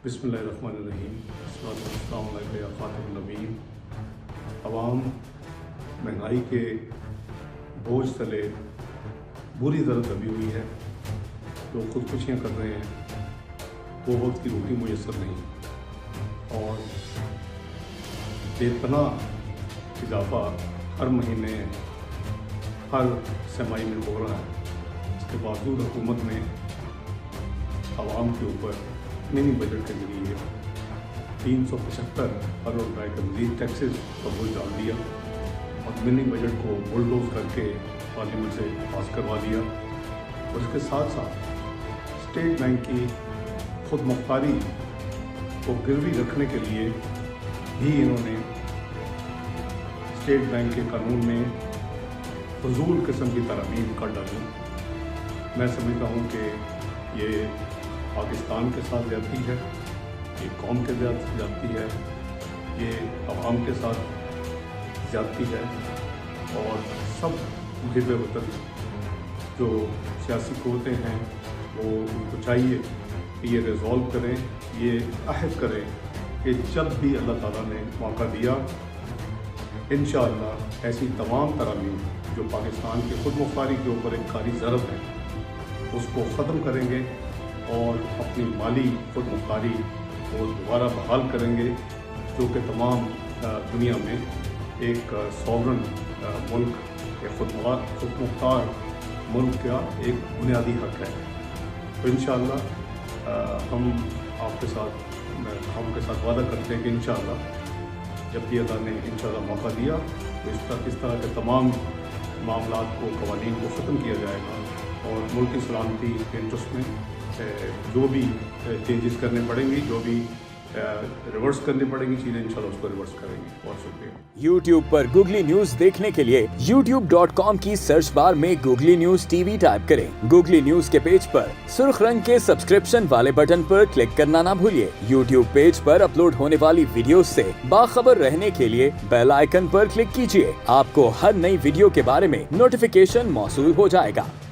बिस्मिल्लाहिर्रहमानिर्रहीम। अस्सलाम वालेकुम या खातिमुन नबीय्यीन। अवाम महंगाई के बोझ तले बुरी तरह दबी हुई है। जो खुदकुशियाँ कर रहे हैं वो वक्त की रोटी मुयसर नहीं और बेपनाह इजाफा हर महीने हर समाई में हो रहा है। इसके बावजूद हुकूमत ने आवाम के ऊपर मिनी बजट के जरिए 375 करोड़ रुपये का मज़ीद टैक्सेस का बोझ डाल दिया और मिनी बजट को बुलडोज करके पार्लियामेंट से पास करवा दिया। और इसके साथ साथ स्टेट बैंक की खुद मुख्तारी को गिरवी रखने के लिए भी इन्होंने स्टेट बैंक के कानून में फजूल किस्म की तरमीम कर डाली। मैं समझता हूँ कि ये पाकिस्तान के साथ ज़्यादती है, ये कौम के साथ ज़्यादती है, ये अवाम के साथ ज़्यादती है और सब मुहिब वतन जो सियासी क़ुव्वतें हैं वो उनको चाहिए कि ये रिज़ॉल्व करें, ये अहद करें कि जब भी अल्लाह ताला ने मौका दिया इंशाअल्लाह ऐसी तमाम तरमीम जो पाकिस्तान की खुद मुख्तारी के ऊपर एक कारी ज़रब है उसको ख़त्म करेंगे और अपनी माली खुद मुख्तारी को दोबारा बहाल करेंगे, जो कि तमाम दुनिया में एक सॉवरन मुल्क या खुद मुख्तार मुल्क का एक बुनियादी हक़ है। तो इंशाअल्लाह हम आपके साथ वादा करते हैं कि इंशाअल्लाह जब भी अल्लाह ने इंशाअल्लाह मौका दिया तो इस तरह के तमाम मामलात को क़वानीन को ख़त्म किया जाएगा और मुल्क की सलामती के इंटरेस्ट में जो भी चेंजेस करने पड़ेंगी, जो भी रिवर्स करनी पड़ेंगी चीज़ें इंशाल्लाह उसको रिवर्स करेंगे। बहुत शुक्रिया। YouTube पर गूगली न्यूज देखने के लिए youtube.com की सर्च बार में गूगली न्यूज टीवी टाइप करें। गूगली न्यूज के पेज पर सुर्ख रंग के सब्सक्रिप्शन वाले बटन पर क्लिक करना ना भूलिए। YouTube पेज पर अपलोड होने वाली वीडियोस से बाखबर रहने के लिए बेल आइकन पर क्लिक कीजिए। आपको हर नई वीडियो के बारे में नोटिफिकेशन मौसूल हो जाएगा।